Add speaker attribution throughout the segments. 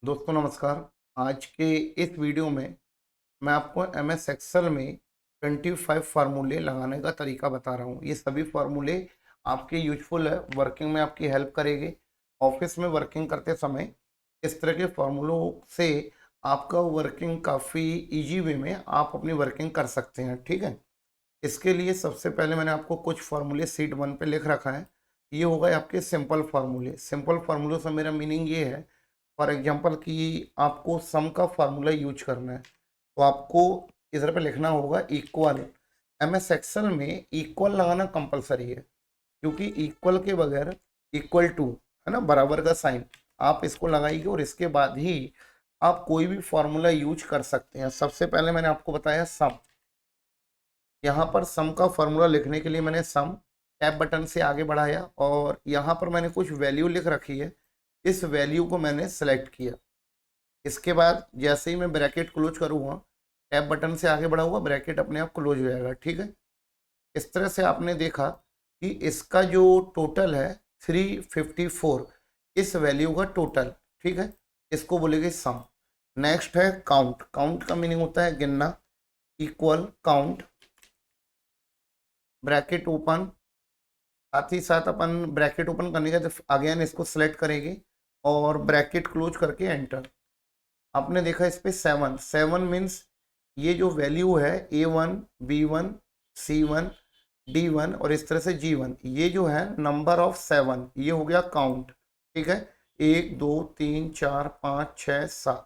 Speaker 1: दोस्तों नमस्कार। आज के इस वीडियो में मैं आपको एमएस एक्सेल में 25 फार्मूले लगाने का तरीका बता रहा हूँ। ये सभी फार्मूले आपके यूजफुल है, वर्किंग में आपकी हेल्प करेंगे। ऑफिस में वर्किंग करते समय इस तरह के फार्मूलों से आपका वर्किंग काफ़ी इजी वे में आप अपनी वर्किंग कर सकते हैं। ठीक है, इसके लिए सबसे पहले मैंने आपको कुछ फार्मूले सीट 1 पे लिख रखा है। ये हो गए आपके सिंपल फार्मूले। सिंपल फार्मूलों से मेरा मीनिंग ये है, फॉर एग्जांपल कि आपको सम का फार्मूला यूज करना है तो आपको इधर पे लिखना होगा इक्वल। एमएस एक्सेल में इक्वल लगाना कंपलसरी है, क्योंकि इक्वल के बगैर इक्वल टू है ना, बराबर का साइन आप इसको लगाइए और इसके बाद ही आप कोई भी फार्मूला यूज कर सकते हैं। सबसे पहले मैंने आपको बताया सम। यहाँ पर सम का फॉर्मूला लिखने के लिए मैंने सम टैब बटन से आगे बढ़ाया और यहाँ पर मैंने कुछ वैल्यू लिख रखी है। इस वैल्यू को मैंने सेलेक्ट किया। इसके बाद जैसे ही मैं ब्रैकेट क्लोज करूँगा, टैब बटन से आगे बढ़ाऊंगा, ब्रैकेट अपने आप क्लोज हो जाएगा। ठीक है, इस तरह से आपने देखा कि इसका जो टोटल है 354, इस वैल्यू का टोटल। ठीक है, इसको बोलेंगे सम। नेक्स्ट है काउंट। काउंट का मीनिंग होता है गिनना। इक्वल काउंट, ब्रैकेट ओपन, साथ ही साथ अपन ब्रैकेट ओपन करने के बाद अगेन इसको सेलेक्ट करेंगे और ब्रैकेट क्लोज करके एंटर। आपने देखा इस पे 7 7 मीन्स ये जो वैल्यू है A1 B1 C1 D1 और इस तरह से G1, ये जो है नंबर ऑफ 7, ये हो गया काउंट। ठीक है, 1 2 3 4 5 6 7,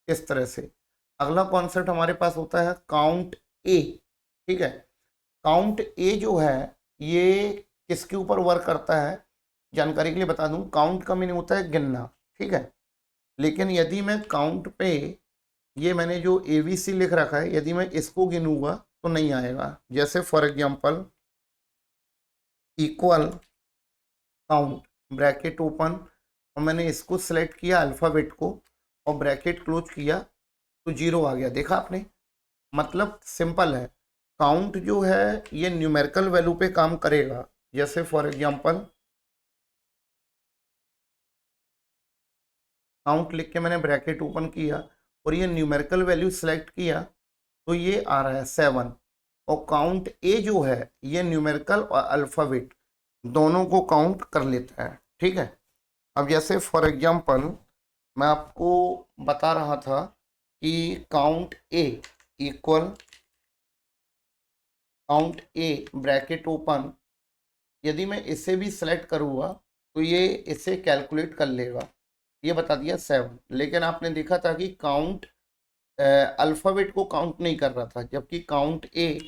Speaker 1: इस तरह से। अगला कॉन्सेप्ट हमारे पास होता है काउंट ए। ठीक है, काउंट ए जो है ये किसके ऊपर वर्क करता है, जानकारी के लिए बता दूं, काउंट का मीनिंग होता है गिनना। ठीक है, लेकिन यदि मैं काउंट पे ये मैंने जो एबीसी लिख रखा है, यदि मैं इसको गिनूंगा तो नहीं आएगा। जैसे for example equal count, bracket open, और मैंने इसको सेलेक्ट किया अल्फ़ाबेट को और ब्रैकेट क्लोज किया तो 0 आ गया। देखा आपने, मतलब सिंपल है। काउंट जो है ये न्यूमेरिकल वैल्यू पे काम करेगा। जैसे फॉर एग्जांपल काउंट लिख के मैंने ब्रैकेट ओपन किया और ये न्यूमेरिकल वैल्यू सेलेक्ट किया तो ये आ रहा है 7। और काउंट ए जो है ये न्यूमेरिकल और अल्फ़ाबेट दोनों को काउंट कर लेता है। ठीक है, अब जैसे फॉर एग्जांपल मैं आपको बता रहा था कि count A equal count A bracket open, यदि मैं इसे भी सिलेक्ट करूँगा तो ये इसे कैलकुलेट कर लेगा। ये बता दिया 7, लेकिन आपने देखा था कि काउंट अल्फ़ाबेट को काउंट नहीं कर रहा था, जबकि काउंट ए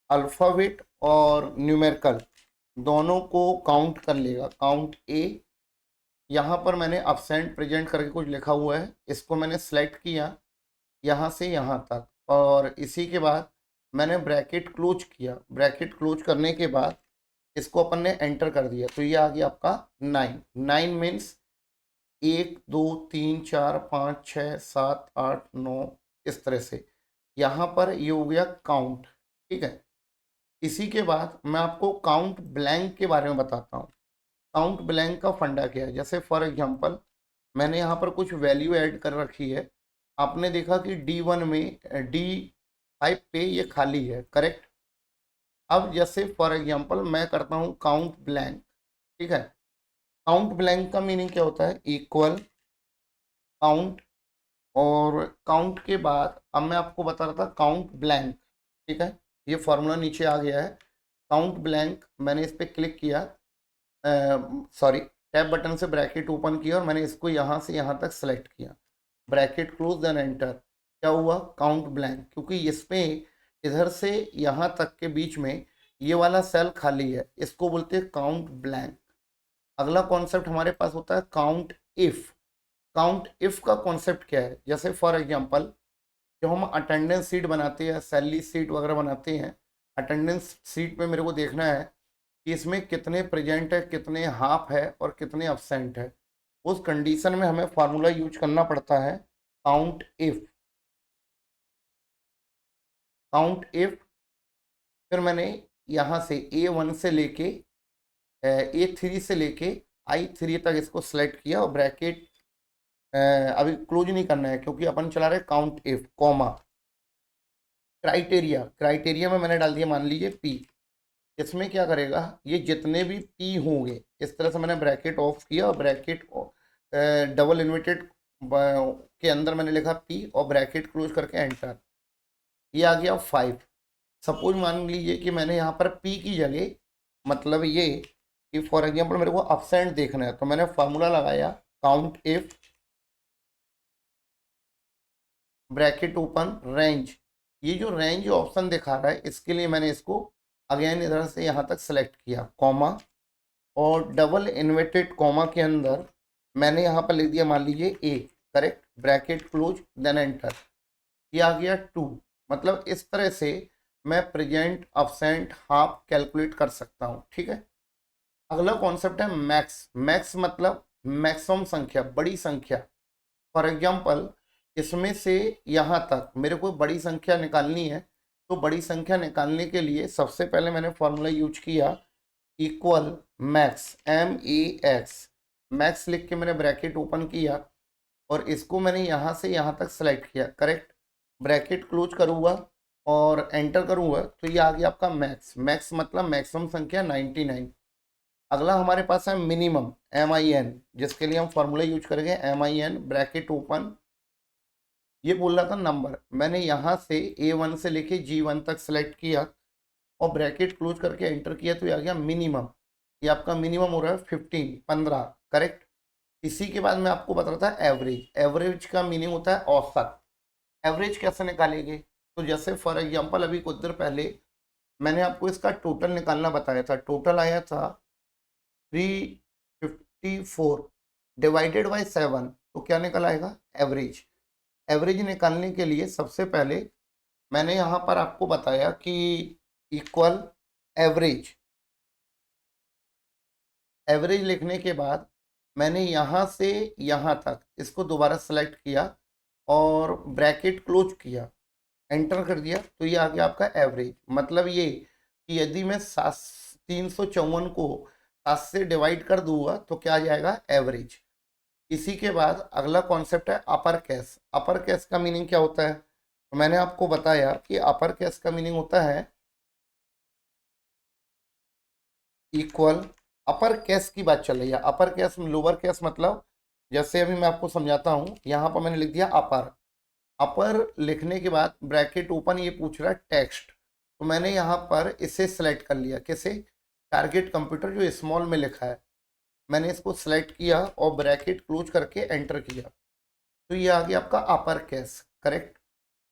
Speaker 1: अल्फ़ाबेट और न्यूमेरिकल दोनों को काउंट कर लेगा। काउंट ए, यहाँ पर मैंने अब्सेंट प्रेजेंट करके कुछ लिखा हुआ है, इसको मैंने सेलेक्ट किया यहाँ से यहाँ तक और इसी के बाद मैंने ब्रैकेट क्लोज किया। ब्रैकेट क्लोज करने के बाद इसको अपन ने एंटर कर दिया तो ये आ गया आपका 9। 9 मीन्स 1 2 3 4 5 6 7 8 9, इस तरह से। यहाँ पर ये हो गया काउंट। ठीक है, इसी के बाद मैं आपको काउंट ब्लैंक के बारे में बताता हूँ। काउंट ब्लैंक का फंडा क्या है, जैसे फॉर एग्जांपल मैंने यहाँ पर कुछ वैल्यू ऐड कर रखी है। आपने देखा कि D1 में D5 पे ये खाली है, करेक्ट। अब जैसे फॉर एग्जांपल मैं करता हूँ काउंट ब्लैंक। ठीक है, काउंट ब्लैंक का मीनिंग क्या होता है, इक्वल काउंट और काउंट के बाद अब मैं आपको बता रहा था काउंट ब्लैंक। ठीक है, ये फॉर्मूला नीचे आ गया है। काउंट ब्लैंक, मैंने इस पर क्लिक किया, सॉरी, टैब बटन से ब्रैकेट ओपन किया और मैंने इसको यहाँ से यहाँ तक सेलेक्ट किया, ब्रैकेट क्लोज देन एंटर। क्या हुआ, काउंट ब्लैंक, क्योंकि इसमें इधर से यहाँ तक के बीच में ये वाला सेल खाली है, इसको बोलते हैं काउंट ब्लैंक। अगला कॉन्सेप्ट हमारे पास होता है काउंट इफ। काउंट इफ का कॉन्सेप्ट क्या है, जैसे फॉर एग्जांपल जब हम अटेंडेंस सीट बनाते हैं, सैलरी सीट वगैरह बनाते हैं, अटेंडेंस सीट पे मेरे को देखना है कि इसमें कितने प्रेजेंट है, कितने हाफ है और कितने अब्सेंट है। उस कंडीशन में हमें फार्मूला यूज करना पड़ता है काउंट इफ। काउंट इफ, फिर मैंने यहाँ से A1 से लेके A3 से लेके I3 तक इसको सेलेक्ट किया और ब्रैकेट अभी क्लोज नहीं करना है क्योंकि अपन चला रहे count if comma criteria, criteria में मैंने डाल दिया मान लीजिए पी। इसमें क्या करेगा, ये जितने भी पी होंगे, इस तरह से मैंने ब्रैकेट ऑफ किया और ब्रैकेट डबल इन्वर्टेड के अंदर मैंने लिखा पी और ब्रैकेट क्लोज करके एंटर। ये आ गया 5। सपोज मान लीजिए कि मैंने यहाँ पर पी की जगह, मतलब ये कि फॉर एग्जांपल मेरे को अपसेंट देखना है, तो मैंने फार्मूला लगाया count if bracket open range. ये जो रेंज ऑप्शन दिखा रहा है इसके लिए मैंने इसको अगेन इधर से यहाँ तक सेलेक्ट किया कॉमा, और डबल इन्वर्टेड कॉमा के अंदर मैंने यहाँ पर लिख दिया मान लीजिए A, correct, bracket close then enter. ये आ गया 2। मतलब इस तरह से मैं प्रेजेंट अपसेंट हाफ कैलकुलेट कर सकता हूँ, ठीक है। अगला कॉन्सेप्ट है मैक्स। मैक्स मतलब मैक्सिमम संख्या, बड़ी संख्या। फॉर एग्जांपल इसमें से यहाँ तक मेरे को बड़ी संख्या निकालनी है, तो बड़ी संख्या निकालने के लिए सबसे पहले मैंने फॉर्मूला यूज किया इक्वल मैक्स, MEX। मैक्स लिख के मैंने ब्रैकेट ओपन किया और इसको मैंने यहाँ से यहाँ तक सेलेक्ट किया, करेक्ट, ब्रैकेट क्लोज करूँगा और एंटर करूँगा तो ये आ गया आपका मैक्स। मैक्स मतलब मैक्सिमम संख्या 99। अगला हमारे पास है मिनिमम, MIN, जिसके लिए हम फॉर्मूला यूज करेंगे MIN ब्रैकेट ओपन। ये बोल रहा था नंबर, मैंने यहाँ से A1 से लेके G1 तक सेलेक्ट किया और ब्रैकेट क्लोज करके एंटर किया तो ये आ गया मिनिमम। ये आपका मिनिमम हो रहा है 15, करेक्ट। इसी के बाद मैं आपको बता रहा था एवरेज। एवरेज का मीनिंग होता है औसत। एवरेज कैसे निकालेंगे, तो जैसे फॉर एग्जांपल अभी कुछ देर पहले मैंने आपको इसका टोटल निकालना बताया था। टोटल आया था 354 डिवाइडेड बाय 7, तो क्या निकल आएगा एवरेज। एवरेज निकालने के लिए सबसे पहले मैंने यहाँ पर आपको बताया कि इक्वल एवरेज। एवरेज लिखने के बाद मैंने यहाँ से यहाँ तक इसको दोबारा सेलेक्ट किया और ब्रैकेट क्लोज किया, एंटर कर दिया तो ये आ गया आपका एवरेज। मतलब ये कि यदि मैं 354 को 7 से डिवाइड कर दूंगा तो क्या आ जाएगा एवरेज। इसी के बाद अगला कॉन्सेप्ट है अपर केस। अपर केस का मीनिंग क्या होता है, तो मैंने आपको बताया कि अपर केस का मीनिंग होता है इक्वल, अपर केस की बात चल रही है। अपर केस लोअर केस मतलब जैसे अभी मैं आपको समझाता हूँ, यहाँ पर मैंने लिख दिया अपर। अपर लिखने के बाद ब्रैकेट ओपन, ये पूछ रहा है टेक्स्ट, तो मैंने यहाँ पर इसे सेलेक्ट कर लिया, कैसे, टारगेट कंप्यूटर जो स्मॉल में लिखा है मैंने इसको सेलेक्ट किया और ब्रैकेट क्लोज करके एंटर किया तो ये आ गया आपका अपर केस, करेक्ट।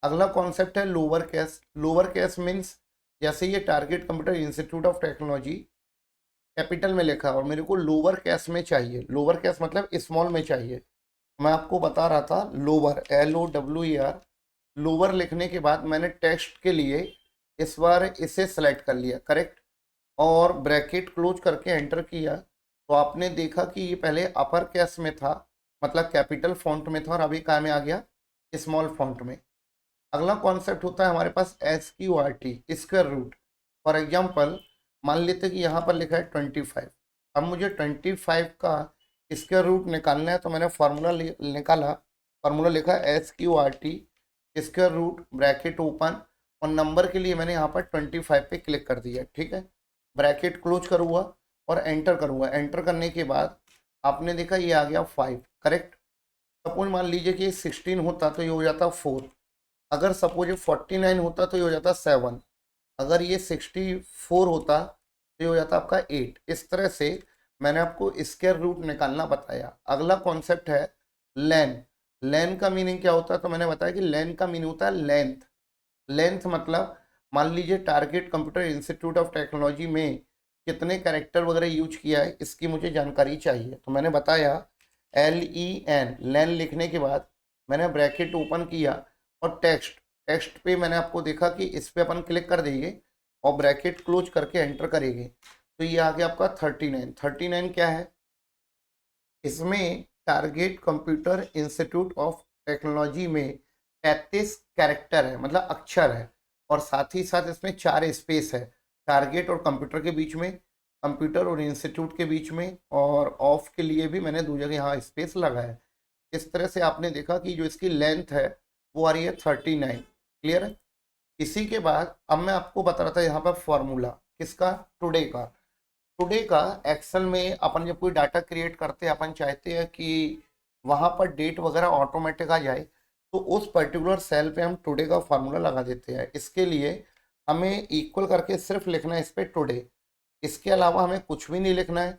Speaker 1: अगला कॉन्सेप्ट है lower case. Lower case means जैसे ये target computer institute of technology capital में लिखा और मेरे को लोअर केस में चाहिए। लोअर केस मतलब स्मॉल में चाहिए। मैं आपको बता रहा था लोअर, LOWER। लोअर लिखने के बाद मैंने टेक्स्ट के लिए इस बार इसे सेलेक्ट कर लिया, करेक्ट, और ब्रैकेट क्लोज करके एंटर किया तो आपने देखा कि ये पहले अपर केस में था, मतलब कैपिटल फॉन्ट में था, और अभी कहाँ में आ गया, स्मॉल फॉन्ट में। अगला कॉन्सेप्ट होता है हमारे पास SQRT, square root. For example मान लेते कि यहाँ पर लिखा है 25। अब मुझे 25 का स्क्वायर रूट निकालना है तो मैंने फार्मूला निकाला, फार्मूला लिखा SQRT square root bracket open, और नंबर के लिए मैंने यहाँ पर 25 पे क्लिक कर दिया, ठीक है। ब्रैकेट क्लोज करूँगा और एंटर करूँगा। एंटर करने के बाद आपने देखा ये आ गया 5, करेक्ट। सपोज मान लीजिए कि 16 होता तो ये हो जाता 4। अगर सपोज ये 49 होता तो ये हो जाता 7। अगर ये 64 होता तो ये हो जाता आपका 8। इस तरह से मैंने आपको स्क्वायर रूट निकालना बताया। अगला कॉन्सेप्ट है लेन। लेन का मीनिंग क्या होता है, तो मैंने बताया कि लेन का मीनिंग होता है लेंथ। लेंथ मतलब मान लीजिए target computer institute of technology में कितने कैरेक्टर वगैरह यूज किया है इसकी मुझे जानकारी चाहिए, तो मैंने बताया LEN, लेन लिखने के बाद मैंने ब्रैकेट ओपन किया और टेक्स्ट, टेक्स्ट पे मैंने आपको देखा कि इस पे अपन क्लिक कर देंगे और ब्रैकेट क्लोज करके एंटर करेंगे तो ये आ गया आपका 39। 39 क्या है, इसमें target computer institute of technology में 33 कैरेक्टर है, मतलब अक्षर है, और साथ ही साथ इसमें 4 स्पेस है, टारगेट और कंप्यूटर के बीच में, कंप्यूटर और इंस्टीट्यूट के बीच में, और ऑफ के लिए भी मैंने 2 जगह यहाँ स्पेस लगा है। इस तरह से आपने देखा कि जो इसकी लेंथ है वो आ रही है 39। क्लियर है। इसी के बाद अब मैं आपको बता रहा था यहाँ पर फॉर्मूला किसका, टुडे का। टुडे का एक्सेल में अपन जब कोई डाटा क्रिएट करते हैं, अपन चाहते हैं कि वहाँ पर डेट वगैरह ऑटोमेटिक आ जाए, तो उस पर्टिकुलर सेल पे हम टुडे का फार्मूला लगा देते हैं। इसके लिए हमें इक्वल करके सिर्फ लिखना है इस पे टुडे, इसके अलावा हमें कुछ भी नहीं लिखना है।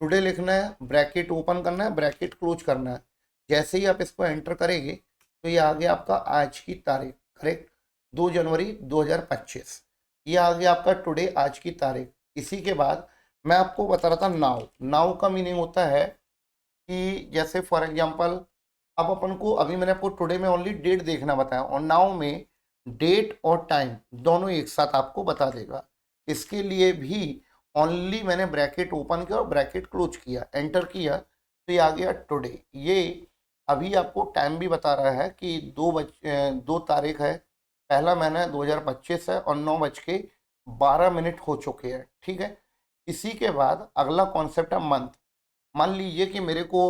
Speaker 1: टुडे लिखना है, ब्रैकेट ओपन करना है, ब्रैकेट क्लोज करना है। जैसे ही आप इसको एंटर करेंगे तो ये आ गया आपका आज की तारीख, करेक्ट, 2 जनवरी 2025। ये आ गया आपका टुडे, आज की तारीख। इसी के बाद मैं आपको बता रहा था नाउ। नाउ का मीनिंग होता है कि जैसे फॉर एग्जांपल अब अपन को, अभी मैंने आपको टुडे में ओनली डेट देखना बताया, और नाउ में डेट और टाइम दोनों एक साथ आपको बता देगा। इसके लिए भी ओनली मैंने ब्रैकेट ओपन किया और ब्रैकेट क्लोज किया, एंटर किया, तो ये आ गया टुडे। ये अभी आपको टाइम भी बता रहा है कि 2 तारीख है, पहला महीना 2025 है और 9:12 हो चुके हैं। ठीक है। इसी के बाद अगला कॉन्सेप्ट है मंथ। मान लीजिए कि मेरे को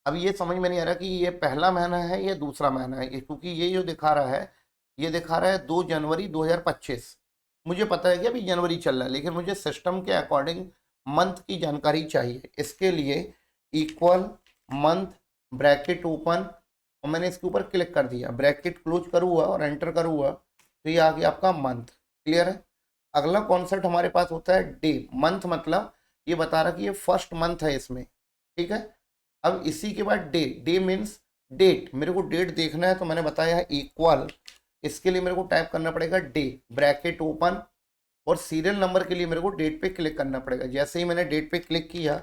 Speaker 1: अब ये समझ में नहीं आ रहा कि ये पहला महीना है या दूसरा महीना है, क्योंकि ये जो दिखा रहा है, ये दिखा रहा है 2 जनवरी 2025। मुझे पता है कि अभी जनवरी चल रहा है, लेकिन मुझे सिस्टम के अकॉर्डिंग मंथ की जानकारी चाहिए। इसके लिए इक्वल मंथ, ब्रैकेट ओपन, और मैंने इसके ऊपर क्लिक कर दिया, ब्रैकेट क्लोज करूँगा और एंटर करूँगा तो ये आ गया आपका मंथ। क्लियर है। अगला कॉन्सेप्ट हमारे पास होता है डे। मंथ मतलब ये बता रहा कि ये फर्स्ट मंथ है इसमें। ठीक है। अब इसी के बाद डे। डे मीन्स डेट, मेरे को डेट देखना है, तो मैंने बताया इक्वल, इसके लिए मेरे को टाइप करना पड़ेगा डे, ब्रैकेट ओपन, और सीरियल नंबर के लिए मेरे को डेट पे क्लिक करना पड़ेगा। जैसे ही मैंने डेट पे क्लिक किया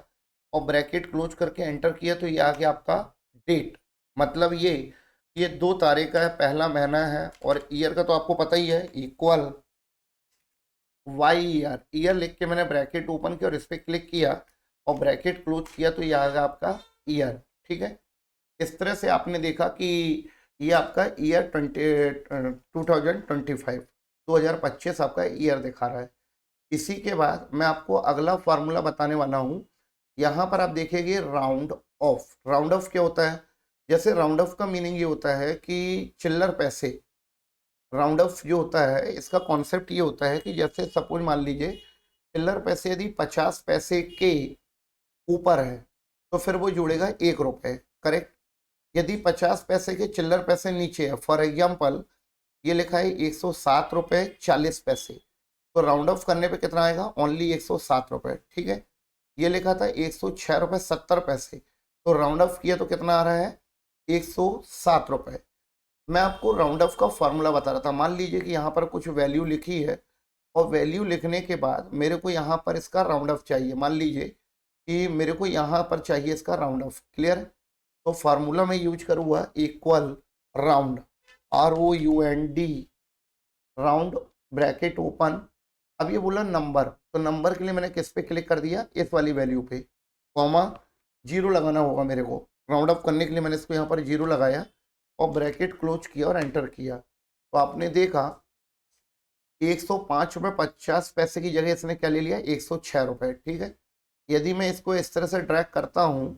Speaker 1: और ब्रैकेट क्लोज करके एंटर किया तो ये आ गया आपका डेट। मतलब ये 2 तारीख का है, पहला महीना है, और ईयर का तो आपको पता ही है, इक्वल वाई ईयर। ईयर लिख के मैंने ब्रैकेट ओपन किया और इस पर क्लिक किया और ब्रैकेट क्लोज किया तो ये आ गया आपका ईयर। ठीक है। इस तरह से आपने देखा कि ये आपका ईयर 2025 2025 आपका ईयर दिखा रहा है। इसी के बाद मैं आपको अगला फार्मूला बताने वाला हूँ। यहाँ पर आप देखेंगे राउंड ऑफ। राउंड ऑफ क्या होता है? जैसे राउंड ऑफ का मीनिंग ये होता है कि चिल्लर पैसे। राउंड ऑफ जो होता है इसका कॉन्सेप्ट ये होता है कि जैसे सपोज मान लीजिए चिल्लर पैसे यदि 50 पैसे के ऊपर है तो फिर वो जुड़ेगा 1 रुपये, करेक्ट। यदि 50 पैसे के चिल्लर पैसे नीचे है, फॉर एग्जाम्पल ये लिखा है 107 रुपये 40 पैसे, तो राउंड ऑफ करने पे कितना आएगा? ओनली 107 रुपये। ठीक है। ये लिखा था 106 रुपये 70 पैसे, तो राउंड ऑफ किया तो कितना आ रहा है? 107 रुपये। मैं आपको राउंड ऑफ का फॉर्मूला बता रहा था। मान लीजिए कि यहाँ पर कुछ वैल्यू लिखी है और वैल्यू लिखने के बाद मेरे को यहाँ पर इसका राउंड ऑफ चाहिए। मान लीजिए कि मेरे को यहाँ पर चाहिए इसका राउंड ऑफ। क्लियर है। तो फार्मूला में यूज करूँगा equal round, ROUND, round, bracket open. अब ये बोला नंबर, तो नंबर के लिए मैंने किस पे क्लिक कर दिया? इस वाली वैल्यू पे, कॉमा 0 लगाना होगा मेरे को। राउंड ऑफ करने के लिए मैंने इसको यहाँ पर 0 लगाया और ब्रैकेट क्लोज किया और एंटर किया, तो आपने देखा 105 रुपये 50 पैसे की जगह इसने क्या ले लिया? 106 रुपये। ठीक है। यदि मैं इसको इस तरह से ड्रैग करता हूँ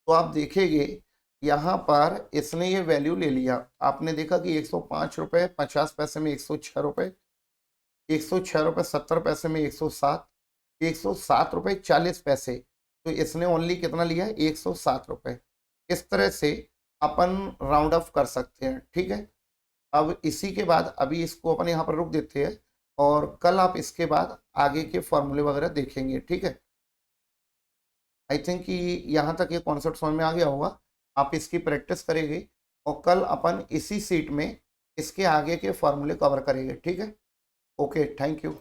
Speaker 1: तो आप देखेंगे यहाँ पर इसने ये वैल्यू ले लिया। आपने देखा कि 105 रुपये 50 पैसे में 106 रुपये, 106 रुपये 70 पैसे में 107, 107 रुपये 40 पैसे, तो इसने ओनली कितना लिया है? 107 रुपये। इस तरह से अपन राउंड ऑफ कर सकते हैं। ठीक है। अब इसी के बाद अभी इसको अपन यहाँ पर रुक देते हैं और कल आप इसके बाद आगे के फॉर्मूले वगैरह देखेंगे। ठीक है। आई थिंक कि यहाँ तक ये कॉन्सेप्ट समझ में आ गया होगा। आप इसकी प्रैक्टिस करेंगे और कल अपन इसी सीट में इसके आगे के फॉर्मूले कवर करेंगे। ठीक है। Okay, thank you.